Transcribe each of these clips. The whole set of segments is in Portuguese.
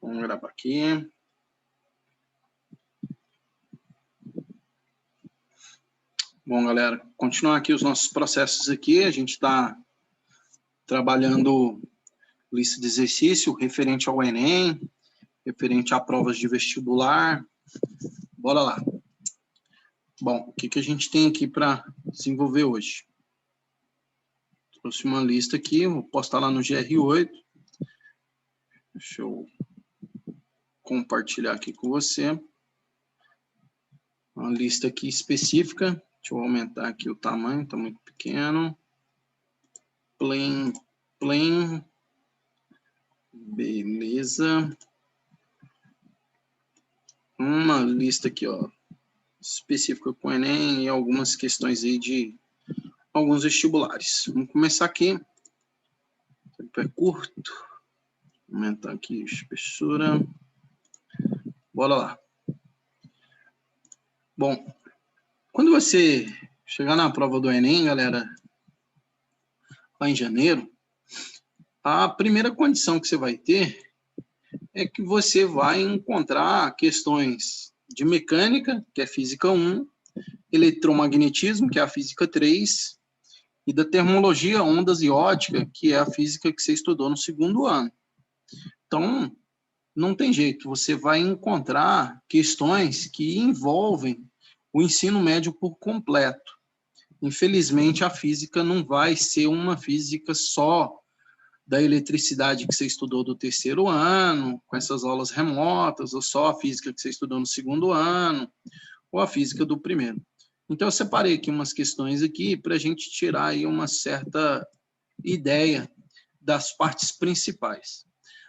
Vamos gravar aqui. Bom, galera, continuar aqui os nossos processos aqui. A gente está trabalhando lista de exercício referente ao Enem, referente a provas de vestibular. Bora lá. Bom, o que a gente tem aqui para desenvolver hoje? Trouxe uma lista aqui, vou postar lá no GR8. Deixa eu compartilhar aqui com você. Uma lista aqui específica. Deixa eu aumentar aqui o tamanho, está muito pequeno. Plain. Beleza. Uma lista aqui, ó, específica com o Enem e algumas questões aí de alguns vestibulares. Vamos começar aqui. O tempo é curto. Vou aumentar aqui a espessura. Bora lá. Bom, quando você chegar na prova do Enem, galera, lá em janeiro, a primeira condição que você vai ter é que você vai encontrar questões de mecânica, que é física 1, eletromagnetismo, que é a física 3, e da termologia, ondas e ótica, que é a física que você estudou no segundo ano. Então, não tem jeito, você vai encontrar questões que envolvem o ensino médio por completo. Infelizmente, a física não vai ser uma física só da eletricidade que você estudou do terceiro ano, com essas aulas remotas, ou só a física que você estudou no segundo ano, ou a física do primeiro. Então, eu separei aqui umas questões aqui para a gente tirar aí uma certa ideia das partes principais.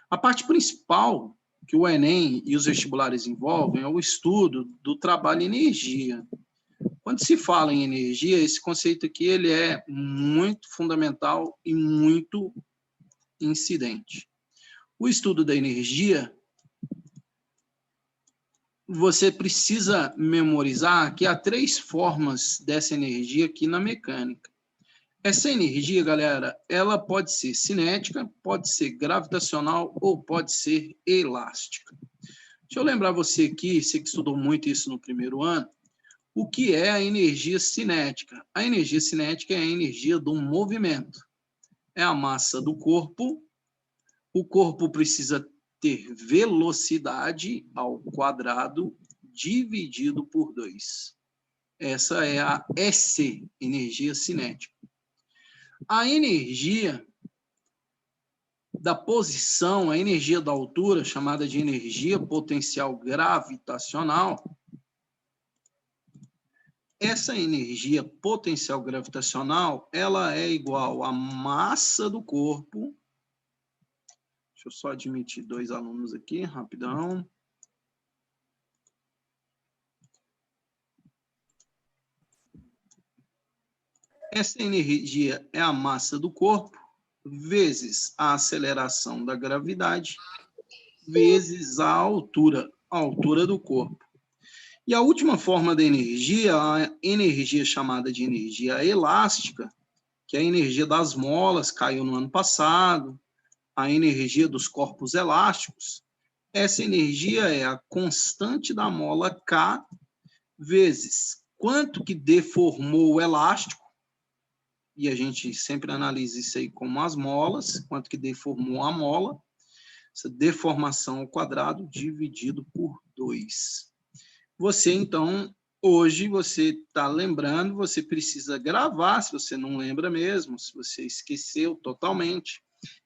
A parte principal que o Enem e os vestibulares envolvem é o estudo do trabalho em energia. Quando se fala em energia, esse conceito aqui ele é muito fundamental e muito incidente. O estudo da energia, você precisa memorizar que há 3 formas dessa energia aqui na mecânica. Essa energia, galera, ela pode ser cinética, pode ser gravitacional ou pode ser elástica. Deixa eu lembrar você aqui, você que estudou muito isso no primeiro ano, o que é a energia cinética? A energia cinética é a energia do movimento. É a massa do corpo. O corpo precisa ter velocidade ao quadrado dividido por 2. Essa é a EC, energia cinética. A energia da posição, a energia da altura, chamada de energia potencial gravitacional, essa energia potencial gravitacional, ela é igual à massa do corpo. Deixa eu só admitir 2 alunos aqui, rapidão. Essa energia é a massa do corpo, vezes a aceleração da gravidade, vezes a altura do corpo. E a última forma da energia, a energia chamada de energia elástica, que é a energia das molas, caiu no ano passado, a energia dos corpos elásticos. Essa energia é a constante da mola K vezes quanto que deformou o elástico, e a gente sempre analisa isso aí como as molas, quanto que deformou a mola, essa deformação ao quadrado dividido por 2. Você, então, hoje você está lembrando, você precisa gravar, se você não lembra mesmo, se você esqueceu totalmente.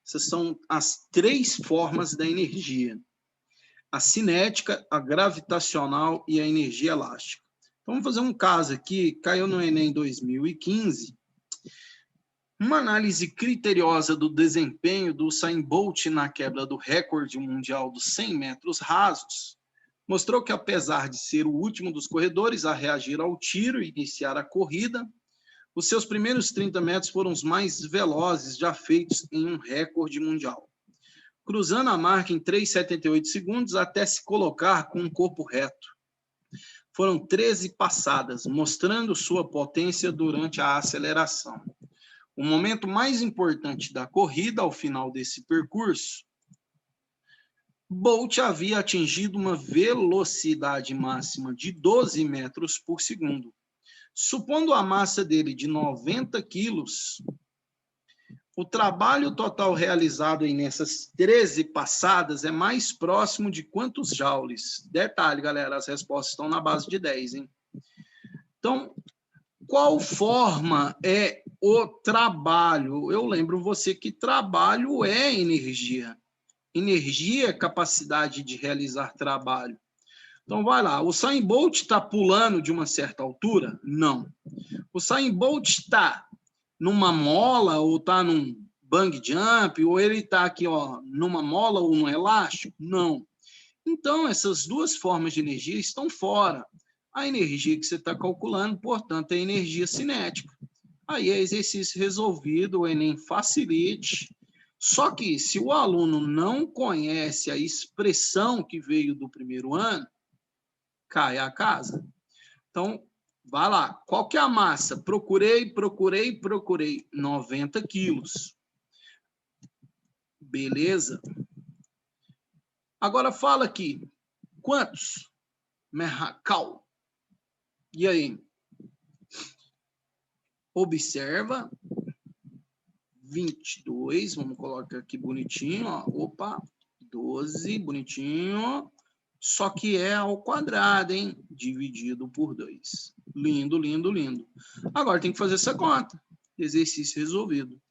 Essas são as 3 formas da energia. A cinética, a gravitacional e a energia elástica. Então, vamos fazer um caso aqui, caiu no Enem 2015, uma análise criteriosa do desempenho do Usain Bolt na quebra do recorde mundial dos 100 metros rasos mostrou que, apesar de ser o último dos corredores a reagir ao tiro e iniciar a corrida, os seus primeiros 30 metros foram os mais velozes já feitos em um recorde mundial, cruzando a marca em 3,78 segundos até se colocar com um corpo reto. Foram 13 passadas, mostrando sua potência durante a aceleração. O momento mais importante da corrida ao final desse percurso Bolt havia atingido uma velocidade máxima de 12 metros por segundo. Supondo a massa dele de 90 quilos, o trabalho total realizado nessas 13 passadas é mais próximo de quantos joules? Detalhe, galera, as respostas estão na base de 10, hein? Então, qual forma é o trabalho? Eu lembro você que trabalho é energia. Energia é capacidade de realizar trabalho. Então, vai lá. O Usain Bolt está pulando de uma certa altura? Não. O Usain Bolt está numa mola ou está num bang jump, ou ele está aqui, ó, numa mola ou num elástico? Não. Então, essas duas formas de energia estão fora. A energia que você está calculando, portanto, é energia cinética. Aí é exercício resolvido, o Enem facilite. Só que, se o aluno não conhece a expressão que veio do primeiro ano, cai a casa. Então, vai lá. Qual que é a massa? Procurei. 90 quilos. Beleza? Agora fala aqui. Quantos? Merracal. E aí? Observa. 22. Vamos colocar aqui bonitinho. Ó. Opa. 12. Bonitinho. Só que é ao quadrado, hein? Dividido por 2. Lindo, lindo, lindo. Agora tem que fazer essa conta. Exercício resolvido.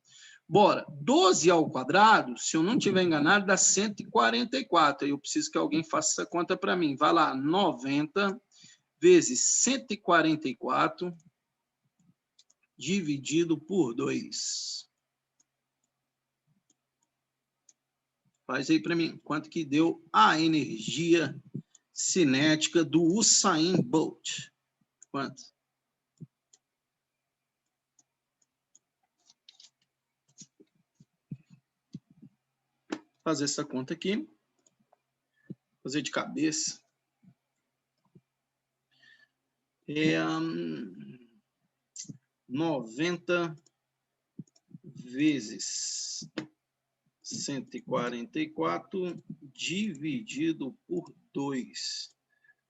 Bora. 12 ao quadrado, se eu não estiver enganado, dá 144. Eu preciso que alguém faça essa conta para mim. Vai lá. 90 vezes 144 dividido por 2. Faz aí para mim. Quanto que deu a energia cinética do Usain Bolt? Quanto? Fazer essa conta aqui. Fazer de cabeça. 90 vezes 144 dividido por 2.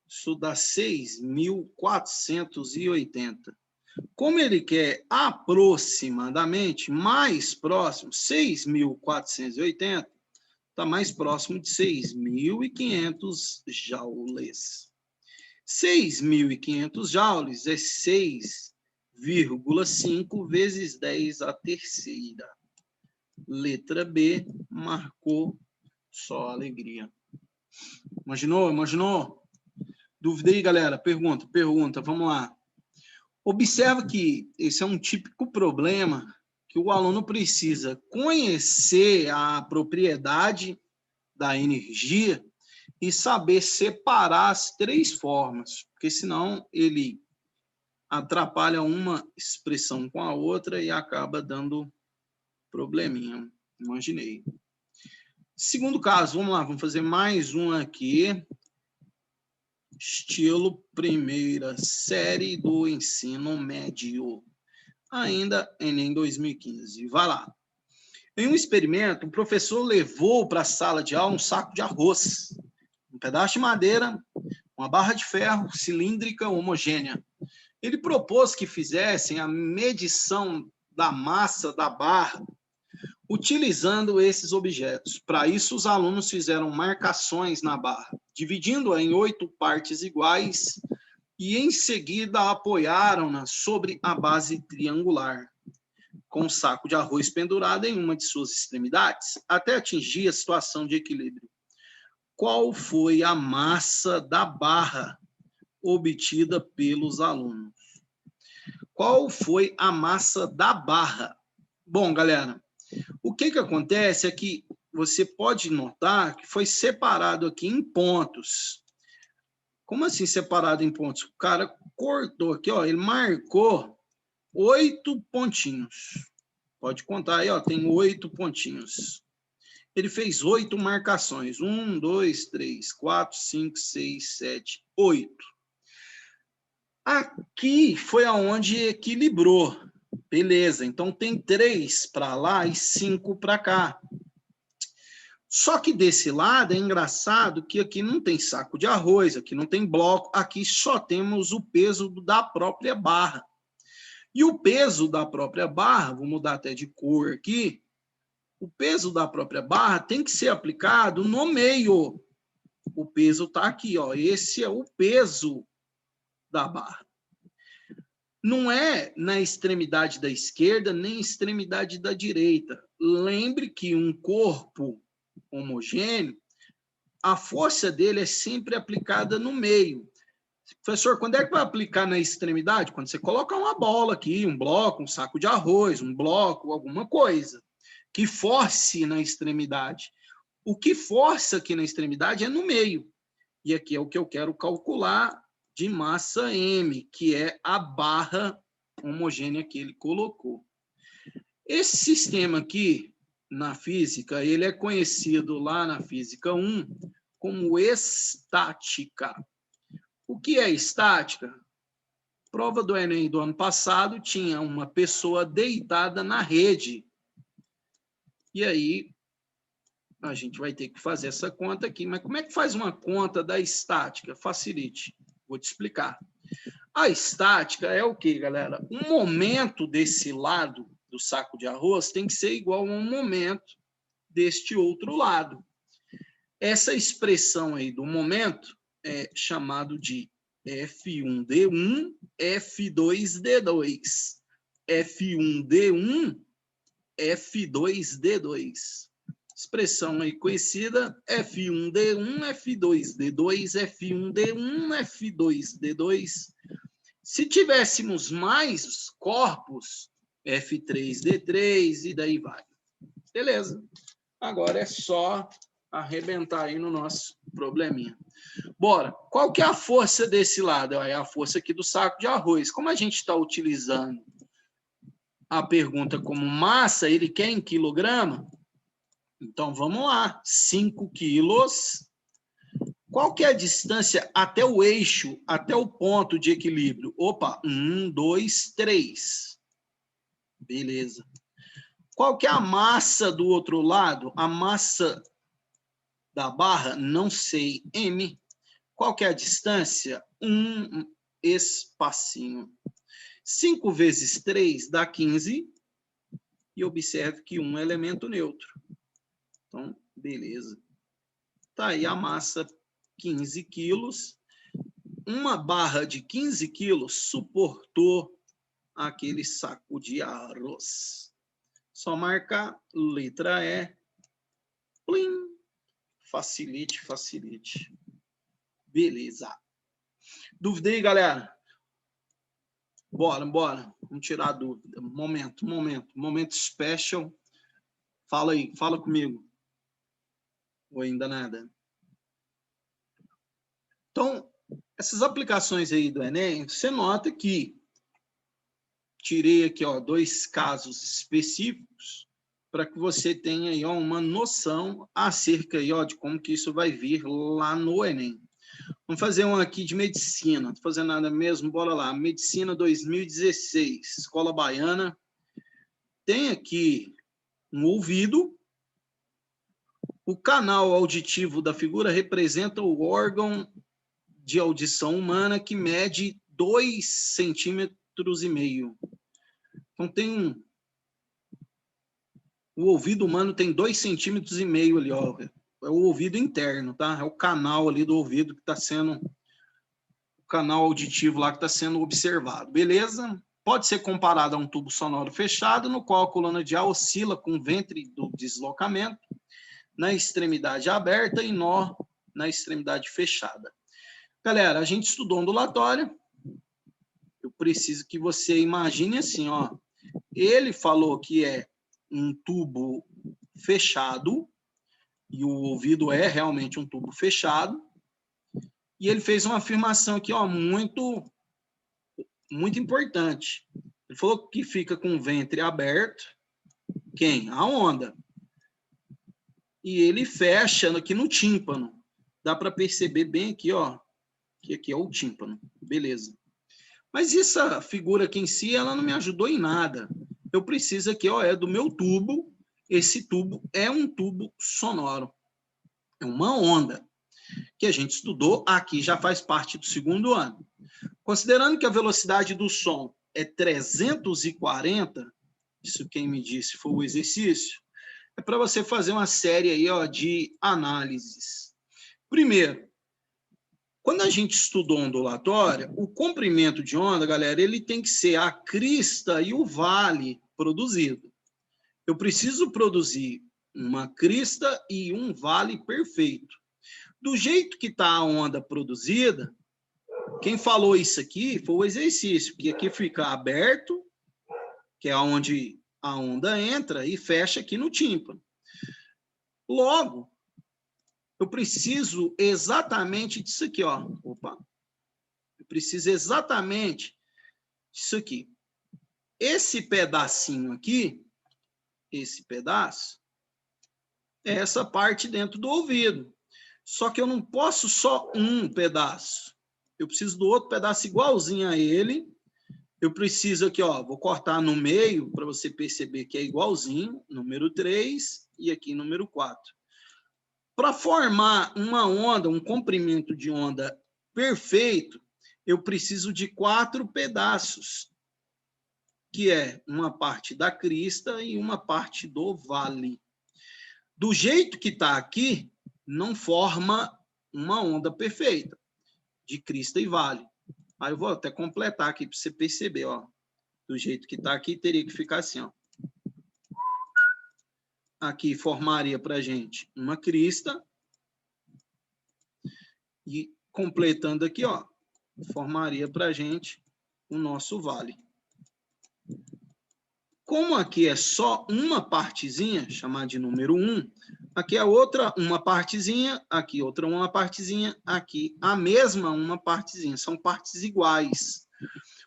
Isso dá 6.480. Como ele quer aproximadamente mais próximo, 6.480, está mais próximo de 6.500 joules. 6.500 joules é 6,5 vezes 10 a terceira. Letra B, marcou só alegria. Imaginou? Imaginou? Dúvida aí, galera? Pergunta, vamos lá. Observa que esse é um típico problema que o aluno precisa conhecer a propriedade da energia e saber separar as três formas, porque senão ele atrapalha uma expressão com a outra e acaba dando probleminha. Imaginei. Segundo caso, vamos lá, vamos fazer mais um aqui. Estilo primeira série do ensino médio. Ainda Enem 2015. Vai lá. Em um experimento, o professor levou para a sala de aula um saco de arroz, um pedaço de madeira, uma barra de ferro cilíndrica homogênea. Ele propôs que fizessem a medição da massa da barra utilizando esses objetos. Para isso, os alunos fizeram marcações na barra, dividindo-a em 8 partes iguais e, em seguida, apoiaram-na sobre a base triangular, com o saco de arroz pendurado em uma de suas extremidades, até atingir a situação de equilíbrio. Qual foi a massa da barra obtida pelos alunos? Qual foi a massa da barra? Bom, galera, o que acontece é que você pode notar que foi separado aqui em pontos. Como assim separado em pontos? O cara cortou aqui, ó, ele marcou 8 pontinhos. Pode contar aí, ó, tem 8 pontinhos. Ele fez 8 marcações. 1, 2, 3, 4, 5, 6, 7, 8. Aqui foi aonde equilibrou. Beleza, então tem 3 para lá e 5 para cá. Só que desse lado é engraçado que aqui não tem saco de arroz, aqui não tem bloco, aqui só temos o peso da própria barra. E o peso da própria barra, vou mudar até de cor aqui, o peso da própria barra tem que ser aplicado no meio. O peso está aqui, ó. Esse é o peso da barra. Não é na extremidade da esquerda, nem extremidade da direita. Lembre que um corpo homogêneo, a força dele é sempre aplicada no meio. Professor, quando é que vai aplicar na extremidade? Quando você coloca uma bola aqui, um bloco, um saco de arroz, um bloco, alguma coisa que force na extremidade. O que força aqui na extremidade é no meio. E aqui é o que eu quero calcular de massa M, que é a barra homogênea que ele colocou. Esse sistema aqui, na física, ele é conhecido lá na física 1 como estática. O que é estática? Prova do Enem do ano passado tinha uma pessoa deitada na rede. E aí a gente vai ter que fazer essa conta aqui. Mas como é que faz uma conta da estática? Facilite. Vou te explicar. A estática é o quê, galera? O momento desse lado do saco de arroz tem que ser igual a um momento deste outro lado. Essa expressão aí do momento é chamado de F1D1, F2D2. F1D1, F2D2. Expressão aí conhecida, F1D1, F2D2, F1D1, F2D2. Se tivéssemos mais corpos, F3D3 e daí vai. Beleza. Agora é só arrebentar aí no nosso probleminha. Bora. Qual que é a força desse lado? É a força aqui do saco de arroz. Como a gente está utilizando a pergunta como massa, ele quer em quilograma? Então, vamos lá. 5 quilos. Qual que é a distância até o eixo, até o ponto de equilíbrio? Opa, 1, 2, 3. Beleza. Qual que é a massa do outro lado? A massa da barra? Não sei. M. Qual que é a distância? 1 espacinho. 5 vezes 3 dá 15. E observe que 1 é elemento neutro. Então, beleza. Tá aí a massa, 15 quilos. Uma barra de 15 quilos suportou aquele saco de arroz. Só marcar letra E. Plim. Facilite, facilite. Beleza. Dúvida aí, galera? Bora, bora. Vamos tirar a dúvida. Momento special. Fala aí, fala comigo. Ou ainda nada? Então, essas aplicações aí do Enem, você nota que tirei aqui, ó, 2 casos específicos para que você tenha aí, ó, uma noção acerca aí, ó, de como que isso vai vir lá no Enem. Vamos fazer um aqui de medicina. Não estou fazendo nada mesmo, bora lá. Medicina 2016, Escola Baiana. Tem aqui um ouvido. O canal auditivo da figura representa o órgão de audição humana que mede 2,5 centímetros. Então, tem o ouvido humano tem 2,5 centímetros ali, ó. É o ouvido interno, tá? É o canal ali do ouvido que está sendo... O canal auditivo lá que está sendo observado. Beleza? Pode ser comparado a um tubo sonoro fechado, no qual a coluna de ar oscila com o ventre do deslocamento na extremidade aberta e nó na extremidade fechada. Galera, a gente estudou ondulatória. Eu preciso que você imagine assim, ó. Ele falou que é um tubo fechado, e o ouvido é realmente um tubo fechado, e ele fez uma afirmação aqui, ó, muito importante. Ele falou que fica com o ventre aberto. Quem? A onda. E ele fecha aqui no tímpano. Dá para perceber bem aqui, ó, que aqui é o tímpano. Beleza. Mas essa figura aqui em si, ela não me ajudou em nada. Eu preciso aqui, ó, é do meu tubo. Esse tubo é um tubo sonoro. É uma onda que a gente estudou aqui, já faz parte do segundo ano. Considerando que a velocidade do som é 340, isso quem me disse foi o exercício, é para você fazer uma série aí, ó, de análises. Primeiro, quando a gente estudou ondulatória, o comprimento de onda, galera, ele tem que ser a crista e o vale produzido. Eu preciso produzir uma crista e um vale perfeito. Do jeito que está a onda produzida, quem falou isso aqui foi o exercício, que aqui fica aberto, que é onde a onda entra, e fecha aqui no tímpano. Logo, eu preciso exatamente disso aqui, ó. Opa. Eu preciso exatamente disso aqui. Esse pedacinho aqui, esse pedaço, é essa parte dentro do ouvido. Só que eu não posso só um pedaço. Eu preciso do outro pedaço igualzinho a ele. Eu preciso aqui, ó, vou cortar no meio para você perceber que é igualzinho, número 3 e aqui número 4. Para formar uma onda, um comprimento de onda perfeito, eu preciso de 4 pedaços, que é uma parte da crista e uma parte do vale. Do jeito que está aqui, não forma uma onda perfeita, de crista e vale. Aí eu vou até completar aqui para você perceber, ó. Do jeito que está aqui, teria que ficar assim, ó. Aqui formaria para a gente uma crista. E completando aqui, ó, formaria para a gente o nosso vale. Como aqui é só uma partezinha, chamada de número 1, aqui é outra uma partezinha, aqui outra uma partezinha, aqui a mesma uma partezinha, são partes iguais.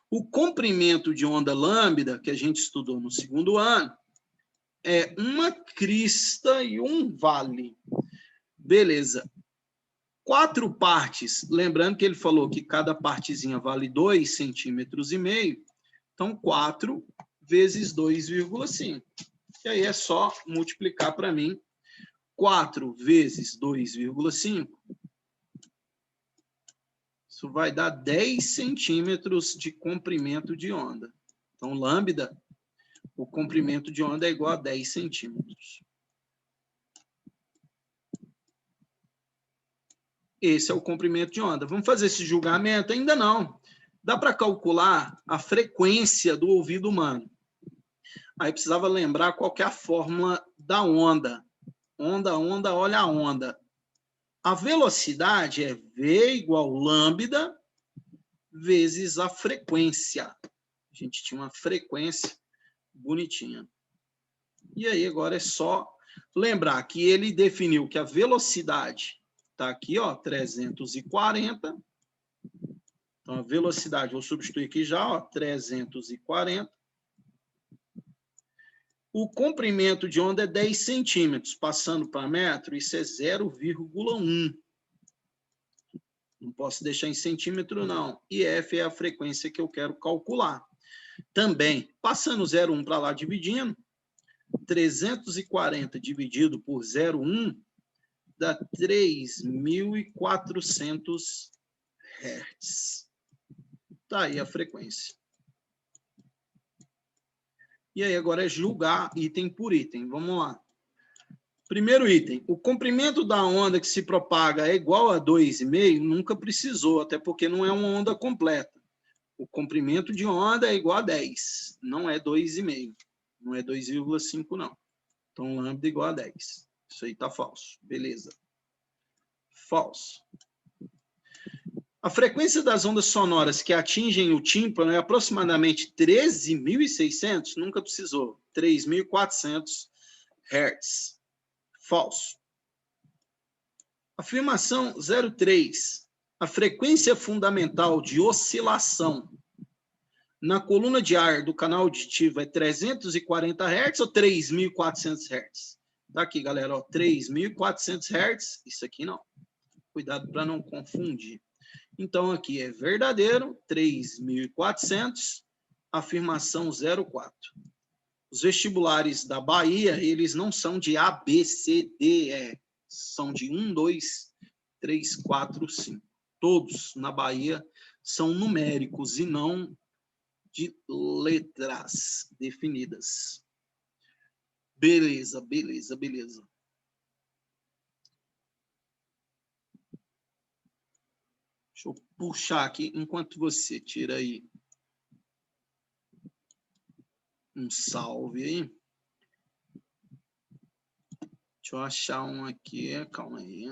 O comprimento de onda lambda, que a gente estudou no segundo ano, é uma crista e um vale. Beleza. 4 partes, lembrando que ele falou que cada partezinha vale 2,5 centímetros. Então, 4 vezes 2,5. E aí é só multiplicar para mim. 4 vezes 2,5. Isso vai dar 10 centímetros de comprimento de onda. Então, lambda, o comprimento de onda é igual a 10 centímetros. Esse é o comprimento de onda. Vamos fazer esse julgamento? Ainda não. Dá para calcular a frequência do ouvido humano. Aí precisava lembrar qual que é a fórmula da onda. Onda, onda, olha a onda. A velocidade é V igual lambda vezes a frequência. A gente tinha uma frequência bonitinha. E aí agora é só lembrar que ele definiu que a velocidade está aqui, ó, 340. Então, a velocidade, vou substituir aqui já, ó, 340. O comprimento de onda é 10 centímetros. Passando para metro, isso é 0,1. Não posso deixar em centímetro, não. E F é a frequência que eu quero calcular. Também, passando 0,1 para lá, dividindo, 340 dividido por 0,1 dá 3.400 Hz. Tá aí a frequência. E aí agora é julgar item por item. Vamos lá. Primeiro item. O comprimento da onda que se propaga é igual a 2,5? Nunca precisou, até porque não é uma onda completa. O comprimento de onda é igual a 10. Não é 2,5. Não é 2,5, não. Então, lambda igual a 10. Isso aí está falso. Beleza. Falso. A frequência das ondas sonoras que atingem o tímpano é aproximadamente 13.600, nunca precisou, 3.400 Hz. Falso. Afirmação 03. A frequência fundamental de oscilação na coluna de ar do canal auditivo é 340 Hz ou 3.400 Hz? Tá aqui, galera, ó, 3.400 Hz, isso aqui não. Cuidado para não confundir. Então, aqui é verdadeiro, 3.400, afirmação 04. Os vestibulares da Bahia, eles não são de A, B, C, D, E. são de 1, 2, 3, 4, 5. Todos na Bahia são numéricos e não de letras definidas. Beleza, beleza, beleza. Deixa eu puxar aqui enquanto você tira aí um salve aí. Deixa eu achar um aqui, calma aí.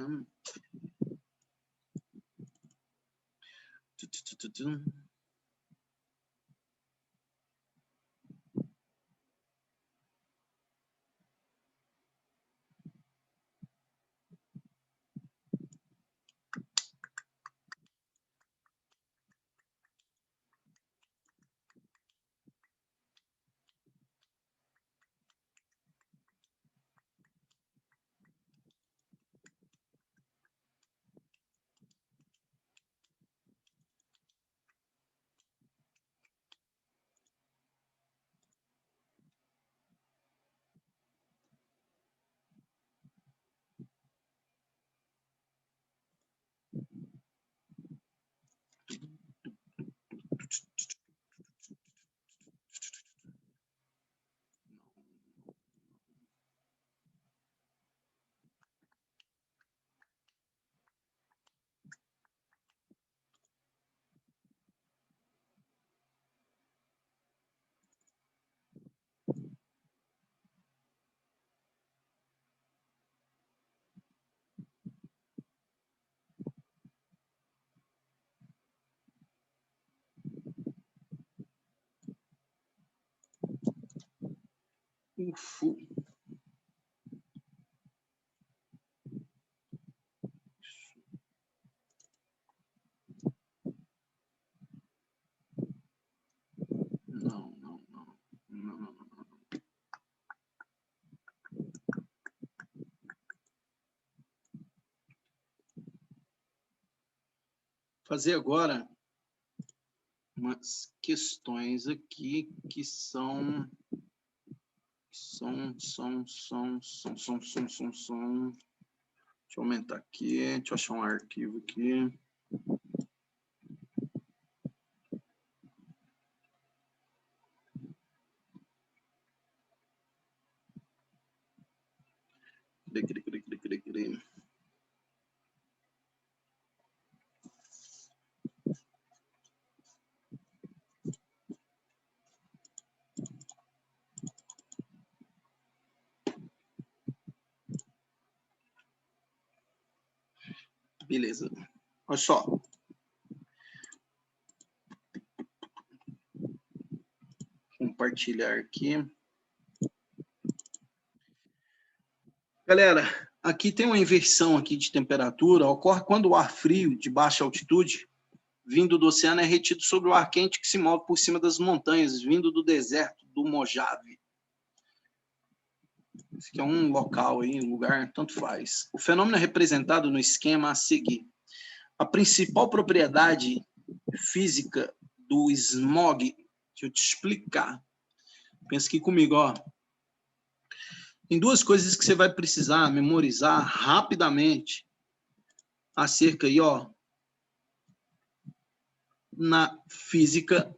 Ufu. Não. Fazer agora umas questões aqui que são. Deixa eu aumentar aqui, deixa eu achar um arquivo aqui. Beleza. Olha só. Compartilhar aqui. Galera, aqui tem uma inversão aqui de temperatura. Ocorre quando o ar frio de baixa altitude, vindo do oceano, é retido sobre o ar quente que se move por cima das montanhas, vindo do deserto do Mojave. Esse aqui é um local aí, um lugar, tanto faz. O fenômeno é representado no esquema a seguir. A principal propriedade física do smog, deixa eu te explicar. Pensa aqui comigo, ó. Tem duas coisas que você vai precisar memorizar rapidamente acerca aí, ó, na física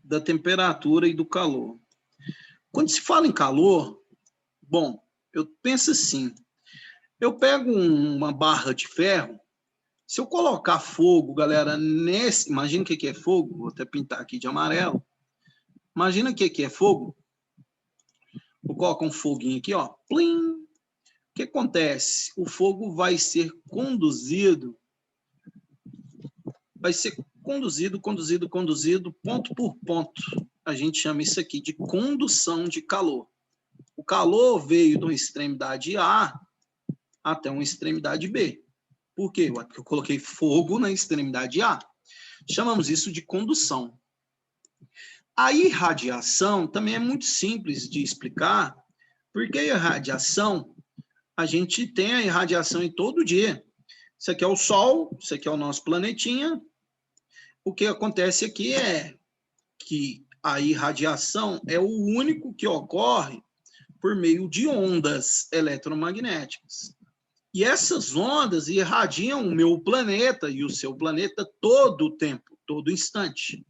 da temperatura e do calor. Quando se fala em calor, bom, eu penso assim, eu pego uma barra de ferro, se eu colocar fogo, galera, imagina o que é fogo, vou até pintar aqui de amarelo, imagina o que é fogo, vou colocar um foguinho aqui, ó, plim. O que acontece? O fogo vai ser conduzido, ponto por ponto. A gente chama isso aqui de condução de calor. O calor veio de uma extremidade A até uma extremidade B. Por quê? Porque eu coloquei fogo na extremidade A. Chamamos isso de condução. A irradiação também é muito simples de explicar, porque a irradiação, a gente tem a irradiação em todo dia. Isso aqui é o Sol, isso aqui é o nosso planetinha. O que acontece aqui é que a irradiação é o único que ocorre por meio de ondas eletromagnéticas. E essas ondas irradiam o meu planeta e o seu planeta todo o tempo, todo instante.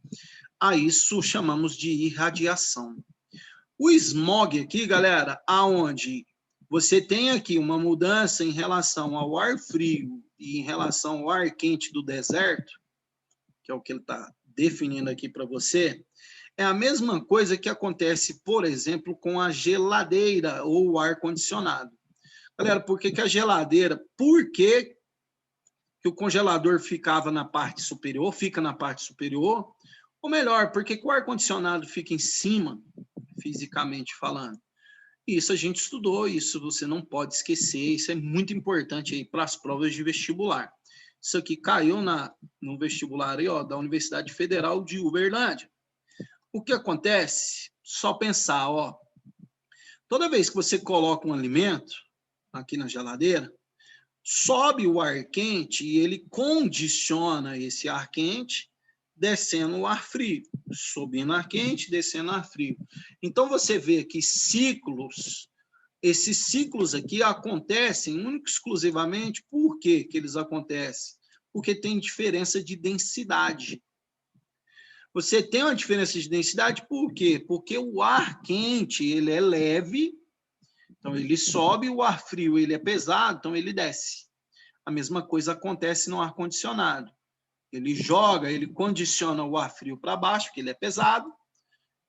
A isso chamamos de irradiação. O smog aqui, galera, aonde você tem aqui uma mudança em relação ao ar frio e em relação ao ar quente do deserto, que é o que ele está definindo aqui para você, é a mesma coisa que acontece, por exemplo, com a geladeira ou o ar-condicionado. Galera, por que a geladeira, por que o congelador ficava na parte superior, fica na parte superior? Ou melhor, por que o ar-condicionado fica em cima, fisicamente falando? Isso a gente estudou, isso você não pode esquecer, isso é muito importante aí para as provas de vestibular. Isso aqui caiu no vestibular aí, ó, da Universidade Federal de Uberlândia. O que acontece? Só pensar, ó, toda vez que você coloca um alimento aqui na geladeira, sobe o ar quente e ele condiciona esse ar quente, descendo o ar frio, subindo ar quente, descendo ar frio. Então você vê que ciclos, esses ciclos aqui acontecem único e exclusivamente, por que eles acontecem? Porque tem diferença de densidade. Você tem uma diferença de densidade por quê? Porque o ar quente, ele é leve, então ele sobe, o ar frio, ele é pesado, então ele desce. A mesma coisa acontece no ar-condicionado. Ele joga, ele condiciona o ar frio para baixo, porque ele é pesado,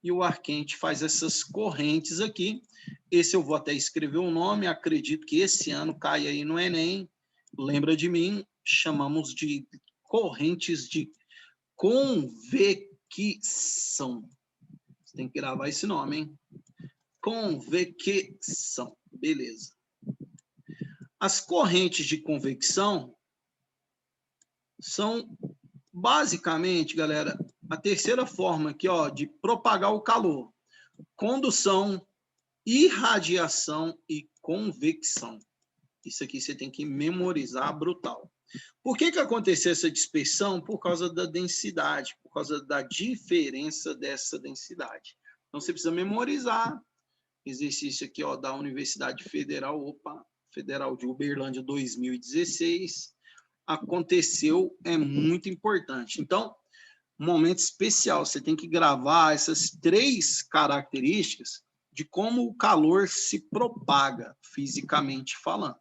e o ar quente faz essas correntes aqui. Esse eu vou até escrever o nome, acredito que esse ano cai aí no Enem, lembra de mim, chamamos de correntes de convecção. Você tem que gravar esse nome, hein? Convecção, beleza. As correntes de convecção são basicamente, galera, a terceira forma aqui, ó, de propagar o calor. Condução, irradiação e convecção. Isso aqui você tem que memorizar brutal. Por que aconteceu essa dispersão? Por causa da densidade, por causa da diferença dessa densidade. Então, você precisa memorizar. Exercício aqui, ó, da Universidade Federal, Federal de Uberlândia 2016. Aconteceu, é muito importante. Então, um momento especial, você tem que gravar essas 3 características de como o calor se propaga, fisicamente falando.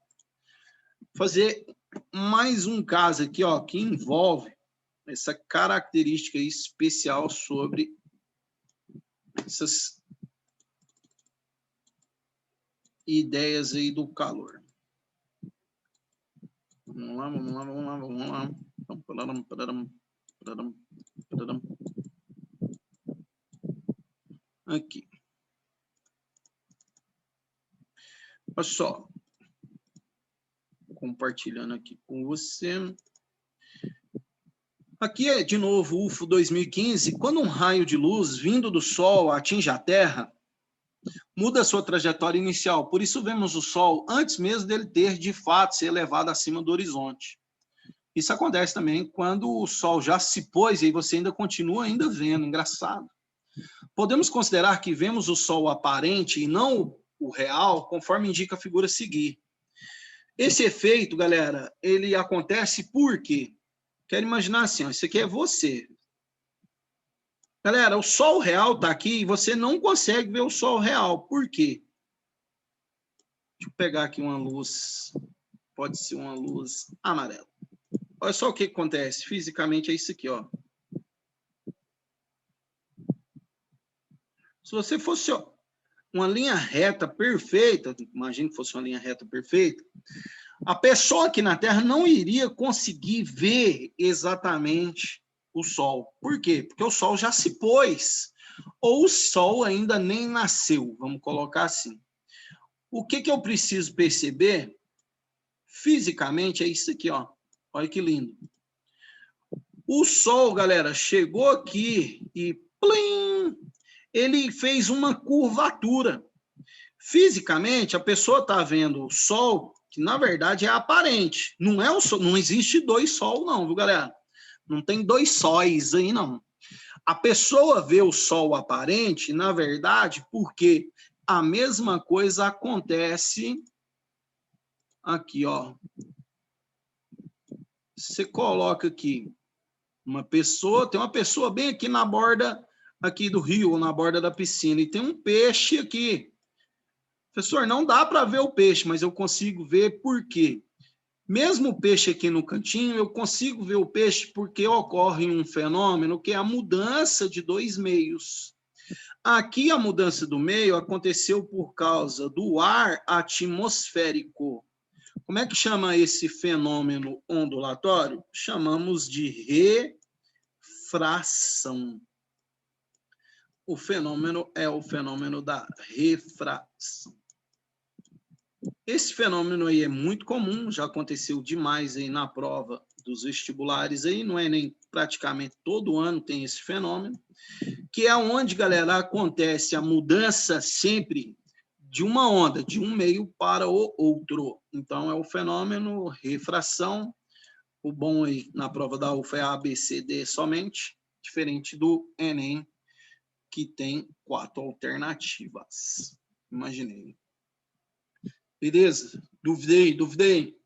Fazer mais um caso aqui, ó, que envolve essa característica especial sobre essas ideias aí do calor. Vamos lá, vamos lá, vamos lá, vamos lá. Aqui. Olha só. Compartilhando aqui com você. Aqui é, de novo, o UFO 2015. Quando um raio de luz vindo do Sol atinge a Terra, muda a sua trajetória inicial. Por isso vemos o Sol antes mesmo dele ter, de fato, se elevado acima do horizonte. Isso acontece também quando o Sol já se pôs e aí você ainda continua vendo. Engraçado. Podemos considerar que vemos o Sol aparente e não o real, conforme indica a figura a seguir. Esse efeito, galera, ele acontece por quê? Quero imaginar assim, ó, isso aqui é você. Galera, o Sol real está aqui e você não consegue ver o Sol real. Por quê? Deixa eu pegar aqui uma luz, pode ser uma luz amarela. Olha só o que acontece, fisicamente é isso aqui, ó. Se você fosse uma linha reta perfeita, imagine que fosse uma linha reta perfeita, a pessoa aqui na Terra não iria conseguir ver exatamente o Sol. Por quê? Porque o Sol já se pôs, ou o Sol ainda nem nasceu, vamos colocar assim. O que eu preciso perceber? Fisicamente é isso aqui, ó. Olha que lindo. O Sol, galera, chegou aqui e plim, ele fez uma curvatura. Fisicamente, a pessoa está vendo o Sol, que na verdade é aparente. Não é o Sol, não existe 2 Sol, não, viu, galera? Não tem 2 sóis aí, não. A pessoa vê o Sol aparente, na verdade, porque A mesma coisa acontece aqui, ó. Você coloca aqui uma pessoa, tem uma pessoa bem aqui na borda aqui do rio, ou na borda da piscina, e tem um peixe aqui. Professor, não dá para ver o peixe, mas eu consigo ver por quê? Mesmo o peixe aqui no cantinho, eu consigo ver o peixe porque ocorre um fenômeno que é a mudança de dois meios. Aqui a mudança do meio aconteceu por causa do ar atmosférico. Como é que chama esse fenômeno ondulatório? Chamamos de refração. O fenômeno é o fenômeno da refração. Esse fenômeno aí é muito comum, já aconteceu demais aí na prova dos vestibulares aí, não é nem praticamente todo ano tem esse fenômeno, que é onde, galera, acontece a mudança sempre de uma onda, de um meio para o outro. Então, é o fenômeno refração. O bom aí na prova da UFA é A, B, C, D somente, diferente do Enem, que tem 4 alternativas. Imaginei. Beleza? Duvidei.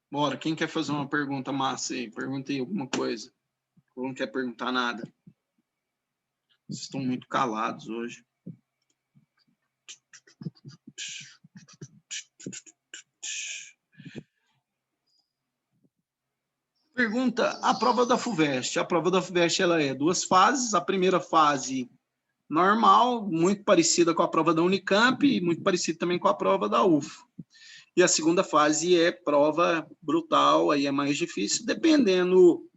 Bora, quem quer fazer uma pergunta massa aí? Perguntei alguma coisa. Ou não quer perguntar nada? Vocês estão muito calados hoje. Pergunta, a prova da FUVEST. A prova da FUVEST ela é 2 fases. A primeira fase normal, muito parecida com a prova da Unicamp e muito parecida também com a prova da UFO. E a segunda fase é prova brutal, aí é mais difícil, dependendo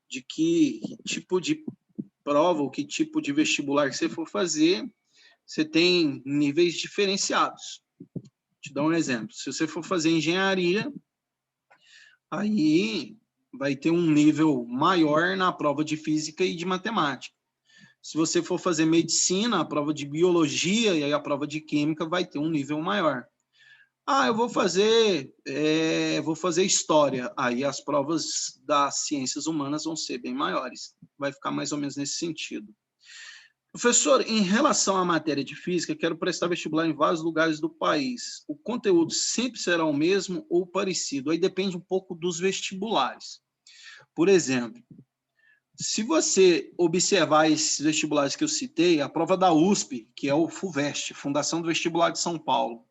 de que tipo de prova ou que tipo de vestibular que você for fazer, você tem níveis diferenciados. Vou te dar um exemplo. Se você for fazer engenharia, aí vai ter um nível maior na prova de física e de matemática. Se você for fazer medicina, a prova de biologia e aí a prova de química vai ter um nível maior. Ah, eu vou fazer história. Aí as provas das ciências humanas vão ser bem maiores. Vai ficar mais ou menos nesse sentido. Professor, em relação à matéria de física, quero prestar vestibular em vários lugares do país. O conteúdo sempre será o mesmo ou parecido? Aí depende um pouco dos vestibulares. Por exemplo, se você observar esses vestibulares que eu citei, a prova da USP, que é o FUVEST, Fundação do Vestibular de São Paulo,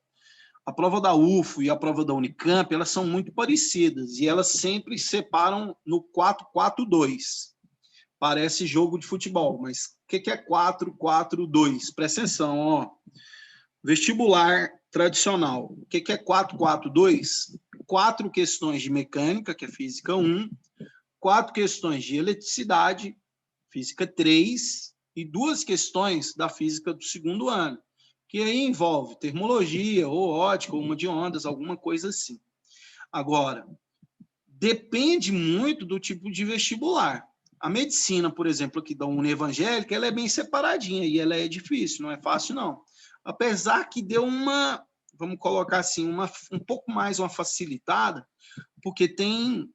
a prova da UFO e a prova da Unicamp, elas são muito parecidas e elas sempre separam no 4-4-2. Parece jogo de futebol, mas o que é 4-4-2? Presta atenção, ó. Vestibular tradicional. O que é 4-4-2? 4 questões de mecânica, que é física 1, 4 questões de eletricidade, física 3, e 2 questões da física do segundo ano, que aí envolve termologia, ou ótica, ou uma de ondas, alguma coisa assim. Agora, depende muito do tipo de vestibular. A medicina, por exemplo, aqui da Uni Evangélica, ela é bem separadinha, e ela é difícil, não é fácil, não. Apesar que deu uma, vamos colocar assim, um pouco mais uma facilitada, porque tem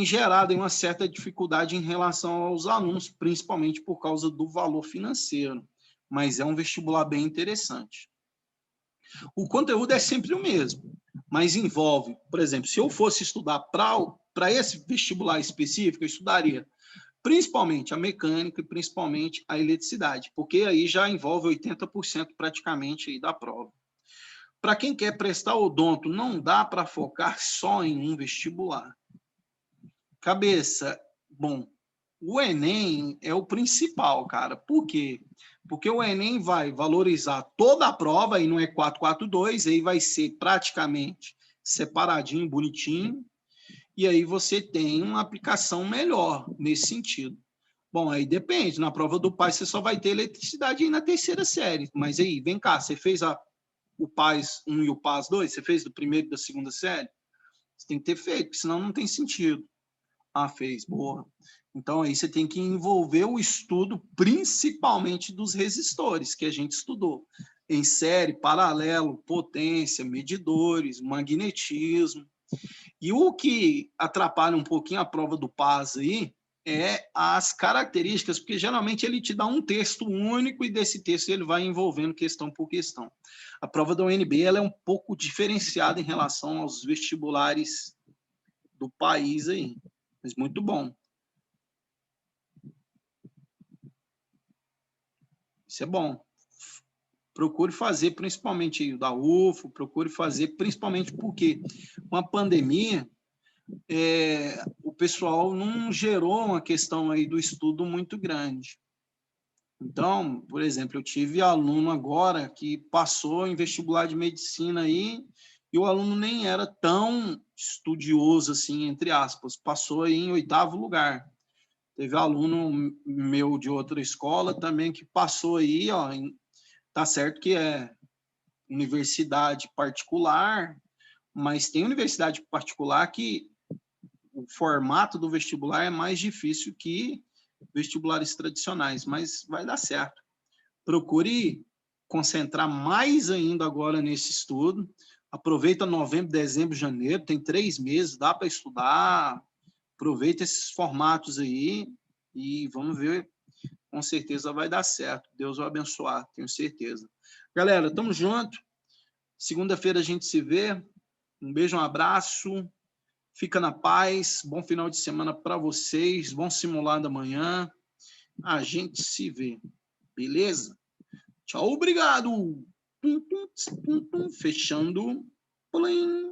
gerado uma certa dificuldade em relação aos alunos, principalmente por causa do valor financeiro. Mas é um vestibular bem interessante. O conteúdo é sempre o mesmo, mas envolve, por exemplo, se eu fosse estudar para esse vestibular específico, eu estudaria principalmente a mecânica e principalmente a eletricidade, porque aí já envolve 80% praticamente aí da prova. Para quem quer prestar odonto, não dá para focar só em um vestibular. Cabeça, bom, o Enem é o principal, cara. Por quê? Porque o Enem vai valorizar toda a prova, e não é 4-4-2, aí vai ser praticamente separadinho, bonitinho, e aí você tem uma aplicação melhor nesse sentido. Bom, aí depende, na prova do PAS você só vai ter eletricidade aí na terceira série, mas aí, vem cá, você fez o PAS 1 e o PAS 2? Você fez do primeiro e da segunda série? Você tem que ter feito, porque senão não tem sentido. Ah, fez, boa. Então, aí você tem que envolver o estudo, principalmente dos resistores, que a gente estudou, em série, paralelo, potência, medidores, magnetismo. E o que atrapalha um pouquinho a prova do PAS aí, é as características, porque geralmente ele te dá um texto único e desse texto ele vai envolvendo questão por questão. A prova da UNB ela é um pouco diferenciada em relação aos vestibulares do país aí, mas muito bom. Isso é bom. Procure fazer, principalmente o da UFO, procure fazer, principalmente porque com a pandemia, o pessoal não gerou uma questão aí do estudo muito grande. Então, por exemplo, eu tive aluno agora que passou em vestibular de medicina aí, e o aluno nem era tão estudioso assim, entre aspas, passou aí em 8º lugar. Teve aluno meu de outra escola também que passou aí, ó, tá certo que é universidade particular, mas tem universidade particular que o formato do vestibular é mais difícil que vestibulares tradicionais, mas vai dar certo. Procure concentrar mais ainda agora nesse estudo. Aproveita novembro, dezembro, janeiro, tem 3 meses, dá para estudar. Aproveita esses formatos aí e vamos ver, com certeza vai dar certo. Deus vai abençoar, tenho certeza. Galera, tamo junto. Segunda-feira a gente se vê. Um beijo, um abraço. Fica na paz. Bom final de semana para vocês. Bom simulado amanhã. A gente se vê. Beleza? Tchau, obrigado. Fechando. Plim.